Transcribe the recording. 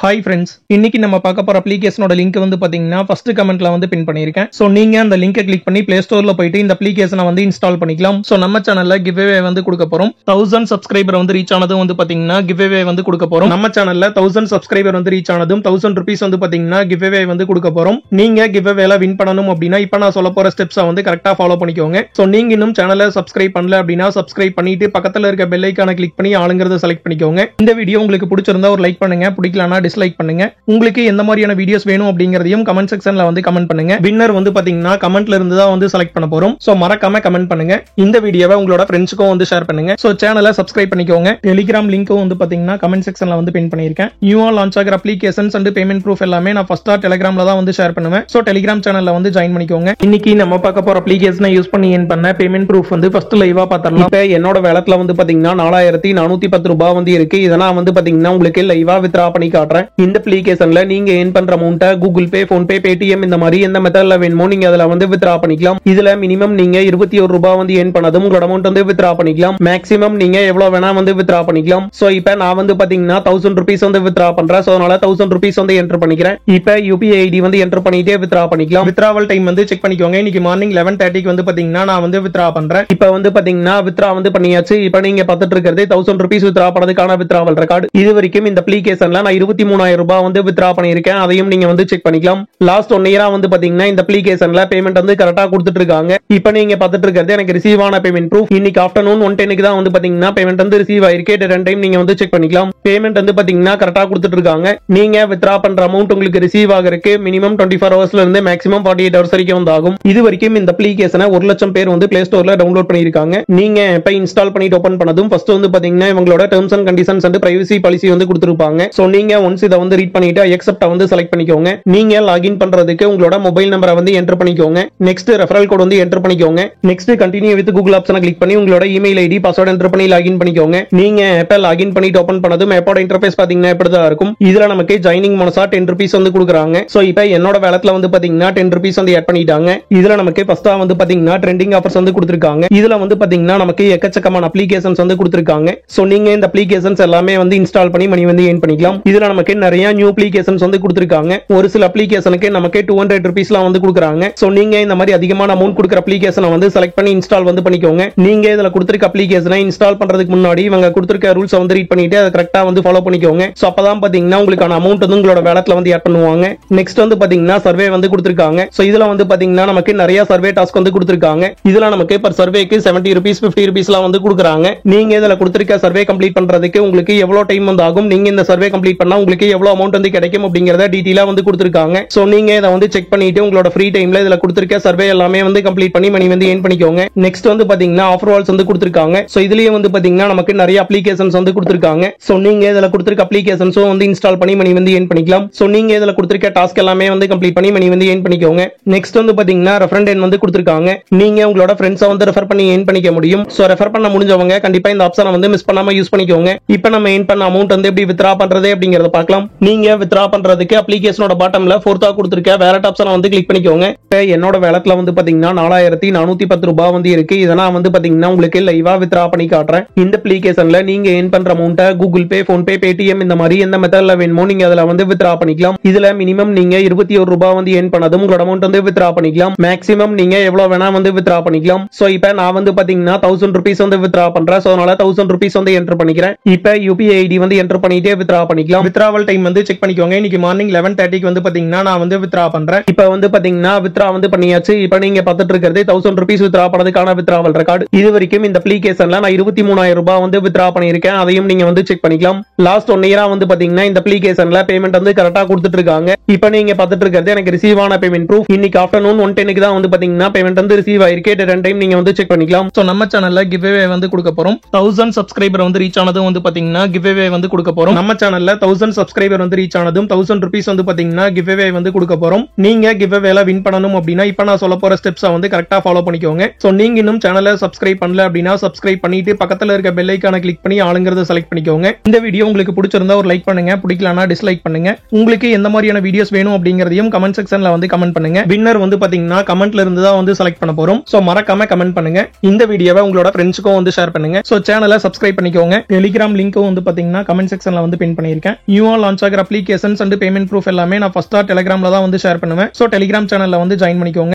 Hi friends, இன்னைக்கு நம்ம பார்க்க போற அப்ளிகேஷனோட லிங்க் வந்து பாத்தீங்கன்னா ஃபர்ஸ்ட் கமெண்ட்ல வந்து பின் பண்ணிருக்கேன். சோ நீங்க அந்த லிங்கை கிளிக் பண்ணி Play Storeல போயிட்டு இந்த அப்ளிகேஷனை வந்து இன்ஸ்டால் பண்ணிக்கலாம். சோ நம்ம சேனல்ல giveaway வந்து கொடுக்க போறோம். 1000 சப்ஸ்கிரைபர் வந்து ரீச் ஆனதும் வந்து பாத்தீங்கன்னா giveaway வந்து கொடுக்க போறோம். நம்ம சேனல்ல 1000 சப்ஸ்கிரைபர் வந்து ரீச் ஆனதும் 1000 rupees வந்து பாத்தீங்கன்னா giveaway வந்து கொடுக்க போறோம். நீங்க giveawayல வின் பண்ணனும் அப்படினா இப்போ நான் சொல்ல போற ஸ்டெப்ஸை வந்து கரெக்ட்டா ஃபாலோ பண்ணிக்கோங்க. சோ நீங்க இன்னும் சேனலை சப்ஸ்கிரைப் பண்ணல அப்படினா சப்ஸ்கிரைப் பண்ணிட்டு பக்கத்துல இருக்க பெல் ஐகானை கிளிக் பண்ணி ஆளுங்கறத செலக்ட் பண்ணிக்கோங்க. இந்த வீடியோ உங்களுக்கு பிடிச்சிருந்தா ஒரு லைக் பண்ணுங்க, பிடிக்கலனா டிஸ்லைக் பண்ணுங்க. உங்களுக்கு எந்த மாதிரியான வீடியோஸ் வேணும் அப்படிங்கறதையும் கமெண்ட் செக்ஷன்ல வந்து கமெண்ட் பண்ணுங்க. வின்னர் வந்து பாத்தீங்கன்னா கமெண்ட்ல இருந்து தான் வந்து செலக்ட் பண்ண போறோம். சோ மறக்காம கமெண்ட் பண்ணுங்க. இந்த வீடியோவை உங்களோட ஃப்ரெண்ட்ஸ்க்கும் வந்து ஷேர் பண்ணுங்க. சோ சேனலை சப்ஸ்கிரைப் பண்ணிக்கோங்க. டெலிகிராம் லிங்க்கும் வந்து பாத்தீங்கன்னா கமெண்ட் செக்ஷன்ல வந்து பின் பண்ணிருக்கேன். நியூவா லான்ச் ஆகிற அப்ளிகேஷன்ஸ் அண்ட் பேமெண்ட் ப்ரூஃப் எல்லாமே நான் ஃபர்ஸ்டா டெலிகிராம்ல தான் வந்து ஷேர் பண்ணுவேன். சோ டெலிகிராம் சேனல்ல வந்து ஜாயின் பண்ணிக்கோங்க. இன்னைக்கு நம்ம பார்க்க போற அப்ளிகேஷனை யூஸ் பண்ணி ஏர்ன் பண்ண பேமெண்ட் ப்ரூஃப் வந்து ஃபர்ஸ்ட் லைவா பார்த்தறலாம். இப்போ என்னோட வேலட்ல வந்து பாத்தீங்கன்னா 4410 ரூபாய் வந்து இருக்கு. இதெல்லாம் வந்து பாத்தீங்கன்னா உங்களுக்கு லைவா வித்ரா பண்ணி காட்டுறேன். இந்த அப்ளிகேஷன்ல நீங்க ஏர்ன் பண்ற அமௌண்ட்டை கூகுள் பே, போன் பே, பேடிஎம் இந்த மாதிரி எந்த மெத்தட்ல வேணுமோ நீங்க அதுல வந்து வித்ரா பண்ணிக்கலாம். இதுல மினிமம் நீங்க 21 ரூபாய் வந்து ஏர்ன் பண்ணதும் உங்களோட அமௌண்ட் வந்து வித்ரா பண்ணிக்கலாம். மேக்ஸிமம் நீங்க எவ்வளவு வேணா வந்து வித்ரா பண்ணிக்கலாம். சோ இப்போ நான் வந்து பாத்தீங்கன்னா 1000 rupees வந்து வித்ரா பண்றேன். சோ அதனால 1000 rupees வந்து என்டர் பண்ணிக்கிறேன். இப்போ UPI ID வந்து என்டர் பண்ணிட்டே வித்ரா பண்ணிக்கலாம். வித்ராவல் டைம் வந்து செக் பண்ணிக்கோங்க. இன்னைக்கு மார்னிங் 11:30 க்கு வந்து பாத்தீங்கன்னா நான் வந்து வித்ரா பண்றேன். இப்போ வந்து பாத்தீங்கன்னா வித்ரா வந்து பண்ணியாச்சு. இப்போ நீங்க பார்த்துட்டு இருக்கிறது 1000 rupees வித்ரா பண்ணதுக்கான வித்ராவல் ரெக்கார்ட். இது வரைக்கும் இந்த அப்ளிகேஷன்ல நான் 23000 ரூபாய் வந்து வித்ரா பண்ணிருக்கேன். அதையும் நீங்க வந்து செக் பண்ணிக்கலாம். லாஸ்ட் 1 இயரா வந்து பாத்தீங்கன்னா இந்த அப்ளிகேஷன்ல பேமெண்ட் வந்து கரெக்ட்டா கொடுத்துட்டு இருக்காங்க. இப்போ நீங்க பார்த்துட்டு இருக்கிறது எனக்கு ரிசீவ் ஆன பேமெண்ட் ப்ரூஃப். இன்னைக்கு ஆஃப்டர்நூன் 1:10 க்கு தான் வந்து பாத்தீங்கன்னா பேமெண்ட் வந்து ரிசீவ் ஆயிருக்கு. டன் டைம் நீங்க வந்து செக் பண்ணிக்கலாம். பேமெண்ட் வந்து பாத்தீங்கன்னா கரெக்ட்டா கொடுத்துட்டு இருக்காங்க. நீங்க வித்ரா பண்ற அமௌண்ட் உங்களுக்கு ரிசீவ் ஆகிறதுக்கு மினிமம் 24 ஹவர்ஸ்ல இருந்து மேக்ஸிமம் 48 ஹவர்ஸ் வரைக்கும் வந்து ஆகும். இது வரைக்கும் இந்த அப்ளிகேஷனை 1 லட்சம் பேர் வந்து Play Storeல டவுன்லோட் பண்ணிருக்காங்க. நீங்க இப்ப இன்ஸ்டால் பண்ணிட்டு ஓபன் பண்ணதும் ஃபர்ஸ்ட் வந்து பாத்தீங்கன்னா இவங்களோட terms and conditions and privacy policy வந்து கொடுத்திருப்பாங்க. சோ நீங்க ஒன்ஸ் இத வந்து ரீட் பண்ணிட்டு அக்செப்ட் வந்து செலக்ட் பண்ணிக்கோங்க. நீங்க லாகின் பண்றதுக்கு உங்களோட மொபைல் நம்பரை வந்து என்டர் பண்ணிக்கோங்க. நெக்ஸ்ட் ரெஃபரல் கோட் வந்து என்டர் பண்ணிக்கோங்க. நெக்ஸ்ட் கண்டினியூ வித் கூகுள் ஆப்ஷனை கிளிக் பண்ணி உங்களோட இமெயில் ஐடி பாஸ்வேர்ட் என்டர் பண்ணி லாகின் பண்ணிக்கோங்க. நீங்க ஆப்பை லாகின் பண்ணிட்டு ஓபன் பண்ணதும் ஆப்போட இன்டர்ஃபேஸ் பாத்தீங்கன்னா இப்படி தான் இருக்கும். இதுல நமக்கு ஜாயினிங் போனஸா 10 rupees வந்து கொடுக்குறாங்க. சோ இப்போ என்னோட வேலட்ல வந்து பாத்தீங்கன்னா 10 rupees வந்து ஆட் பண்ணிட்டாங்க. இதுல நமக்கு ஃபர்ஸ்டா வந்து பாத்தீங்கன்னா ட்ரெண்டிங் ஆஃபர்ஸ் வந்து கொடுத்திருக்காங்க. இதுல வந்து பாத்தீங்கன்னா நமக்கு எக்கச்சக்கமான அப்ளிகேஷன்ஸ் வந்து கொடுத்திருக்காங்க. சோ நீங்க இந்த அப்ளிகேஷன்ஸ் எல்லாமே வந்து இன்ஸ்டால் பண்ணி மணி வந்து ஏர்ன் பண்ணிக்கலாம். இதுல நமக்கு நிறைய நியூ அப்ளிகேஷன்ஸ் வந்து கொடுத்திருக்காங்க. ஒரு சில அப்ளிகேஷனுக்கு நமக்கு 200 rupeesலாம் வந்து கொடுக்குறாங்க. சோ நீங்க இந்த மாதிரி அதிகமான அமௌண்ட் கொடுக்குற அப்ளிகேஷனை வந்து செலக்ட் பண்ணி இன்ஸ்டால் வந்து பண்ணிக்கோங்க. நீங்க இதுல கொடுத்திருக்க அப்ளிகேஷனை இன்ஸ்டால் பண்றதுக்கு முன்னாடி இவங்க கொடுத்திருக்க ரூல்ஸ் வந்து ரீட் பண்ணிட்டு அதை கரெக்ட்டா வந்து ஃபாலோ பண்ணிக்கோங்க. சோ அப்பதான் பாத்தீங்கன்னா உங்களுக்கான அமௌண்ட் வந்து உங்களோட வேலட்ல வந்து ஆட் பண்ணுவாங்க. நெக்ஸ்ட் வந்து பாத்தீங்கன்னா சர்வே வந்து கொடுத்திருக்காங்க. சோ இதுல வந்து பாத்தீங்கன்னா நமக்கு நிறைய சர்வே டாஸ்க் வந்து கொடுத்திருக்காங்க. இதுல நமக்கு per சர்வேக்கு 70 rupees 50 rupeesலாம் வந்து கொடுக்குறாங்க. நீங்க இதுல கொடுத்திருக்க சர்வே கம்ப்ளீட் பண்றதுக்கு உங்களுக்கு எவ்வளவு டைம் வந்து ஆகும், நீங்க இந்த சர்வே கம்ப்ளீட் பண்ணா உங்களுக்கு எவ்வளவு அமௌண்ட் வந்து கிடைக்கும் அப்படிங்கறத டீடைலா வந்து கொடுத்திருக்காங்க. சோ நீங்க இத வந்து செக் பண்ணிட்டு உங்களோட ஃப்ரீ டைம்ல இதுல கொடுத்திருக்க சர்வே எல்லாமே வந்து கம்ப்ளீட் பண்ணி மணி வந்து ஏர்ன் பண்ணிக்கோங்க. நெக்ஸ்ட் வந்து பாத்தீங்கன்னா ஆஃபர் வால்ஸ் வந்து கொடுத்திருக்காங்க. சோ இதுலயே வந்து பாத்தீங்கன்னா நமக்கு நிறைய அப்ளிகேஷன்ஸ் வந்து கொடுத்திருக்காங்க. சோ நீங்க இதுல கொடுத்திருக்க அப்ளிகேஷன்ஸும் வந்து இன்ஸ்டால் பண்ணி மணி வந்து ஏர்ன் பண்ணிக்கலாம். சோ நீங்க இதுல கொடுத்திருக்க டாஸ்க் எல்லாமே வந்து கம்ப்ளீட் பண்ணி மணி வந்து ஏர்ன் பண்ணிக்கோங்க. நெக்ஸ்ட் வந்து பாத்தீங்கன்னா ரெஃபரண்ட் எண் வந்து கொடுத்திருக்காங்க. நீங்க உங்களோட ஃப்ரெண்ட்ஸை வந்து ரெஃபர் பண்ணி ஏர்ன் பண்ணிக்க முடியும். சோ ரெஃபர் பண்ண முடிஞ்சவங்க கண்டிப்பா இந்த ஆப்ஷனை வந்து மிஸ் பண்ணாம யூஸ் பண்ணிக்கோங்க. இப்போ நம்ம ஏர்ன் பண்ண அமௌண்ட் வந்து எப்படி வித்ரா பண்றது அப்படிங்கறத பார்க்கலாம். நீங்க வித்ரா பண்றதுக்கு அப்ளிகேஷனோட பாட்டம்ல 4th கொடுத்திருக்க வேலட் ஆப்ஷனை வந்து கிளிக் பண்ணிக்கோங்க. இப்போ என்னோட வேலட்ல வந்து பாத்தீங்கன்னா 4410 ரூபாய் வந்து இருக்கு. இதெல்லாம் வந்து பாத்தீங்கன்னா உங்களுக்கு லைவா வித்ரா பண்ணி காட்டுறேன். இந்த அப்ளிகேஷன்ல நீங்க ஏர்ன் பண்ற அமௌண்ட்டை கூகுள் பே, போன் பே, பேடிஎம் இந்த மாதிரி எந்த மெத்தட்ல வேணுமோ நீங்க அதுல வந்து வித்ரா பண்ணிக்கலாம். இதுல மினிமம் நீங்க 21 ரூபாய் வந்து ஏர்ன் பண்ணதும் உங்களோட அமௌண்ட் வந்து வித்ரா பண்ணிக்கலாம். மேக்ஸிமம் நீங்க எவ்வளவு வேணா வந்து வித்ரா பண்ணிக்கலாம். சோ இப்போ நான் வந்து பாத்தீங்கன்னா 1000 rupees வந்து வித்ரா பண்றேன். சோ அதனால 1000 rupees வந்து என்டர் பண்ணிக்கிறேன். இப்போ UPI ID வந்து என்டர் பண்ணிட்டே வித்ரா பண்ணிக்கலாம். வித்ராவல் டைம் வந்து செக் பண்ணிக்கோங்க. இன்னைக்கு மார்னிங் 11:30 க்கு வந்து பாத்தீங்கன்னா நான் வந்து வித்ரா பண்றேன். இப்போ வந்து பாத்தீங்கன்னா வித்ரா வந்து பண்ணியாச்சு. இப்போ நீங்க பார்த்துட்டு இருக்கிறது 1000 rupees வித்ரா பண்ணதுக்கான வித்ராவல் ரெக்கார்ட். இது வரைக்கும் இந்த அப்ளிகேஷன்ல நான் 23000 ரூபாய் வந்து வித்ரா பண்ணிருக்கேன். அதையும் நீங்க வந்து செக் பண்ணிக்கலாம். லாஸ்ட் 1 இயரா வந்து பாத்தீங்கன்னா இந்த அப்ளிகேஷன்ல பேமெண்ட் வந்து கரெக்ட்டா கொடுத்துட்டு இருக்காங்க. இப்போ நீங்க பார்த்துட்டு இருக்கிறது எனக்கு ரிசீவ் ஆன பேமெண்ட் ப்ரூஃப். இன்னைக்கு ஆஃப்டர்நூன் 1:10 க்கு தான் வந்து பாத்தீங்கன்னா பேமெண்ட் வந்து ரிசீவ் ஆயிருக்கு. டன் டைம் நீங்க வந்து செக் பண்ணிக்கலாம். சோ நம்ம சேனல்ல giveaway வந்து கொடுக்க போறோம். 1000 சப்ஸ்கிரைபர் வந்து ரீச் ஆனதும் வந்து பாத்தீங்கன்னா giveaway வந்து கொடுக்க போறோம். நம்ம சேனல்ல 1000 சப்ஸ்கிரைபர் வந்து ரீச் ஆனதும் 1000 rupees வந்து பாத்தீங்கன்னா giveaway வந்து கொடுக்க போறோம். நீங்க giveawayல வின் பண்ணனும் அப்படினா இப்போ நான் சொல்ல போற ஸ்டெப்ஸை வந்து கரெக்ட்டா ஃபாலோ பண்ணிக்கோங்க. சோ நீங்க இன்னும் சேனலை சப்ஸ்கிரைப் பண்ணல அப்படினா சப்ஸ்கிரைப் பண்ணிட்டு பக்கத்துல இருக்க பெல் ஐகானை கிளிக் பண்ணி ஆளுங்கறத செலக்ட் பண்ணிக்கோங்க. இந்த வீடியோ உங்களுக்கு பிடிச்சிருந்தா ஒரு லைக் பண்ணுங்க, பிடிக்கலனா டிஸ்லைக் பண்ணுங்க. உங்களுக்கு எந்த மாதிரியான வீடியோஸ் வேணும் அப்படிங்கறதையும் கமெண்ட் செக்ஷன்ல வந்து கமெண்ட் பண்ணுங்க. வின்னர் வந்து பாத்தீங்கன்னா கமெண்ட்ல இருந்து தான் வந்து செலக்ட் பண்ண போறோம். சோ மறக்காம கமெண்ட் பண்ணுங்க. இந்த வீடியோவை உங்களோட ஃப்ரெண்ட்ஸ்க்கும் வந்து ஷேர் பண்ணுங்க. சோ சேனலை சப்ஸ்கிரைப் பண்ணிக்கோங்க. டெலிகிராம் லிங்க்கும் வந்து பாத்தீங்கன்னா கமெண்ட் செக்ஷன்ல வந்து பின் பண்ணிருக்கேன். நியூ நியூவா லான்ச் ஆகிற அப்ளிகேஷன்ஸ் அண்ட் பேமெண்ட் ப்ரூஃப் எல்லாமே நான் ஃபர்ஸ்டா டெலிகிராம்ல தான் வந்து ஷேர் பண்ணுவேன். சோ டெலிகிராம் சேனல்ல வந்து ஜாயின் பண்ணிக்கோங்க.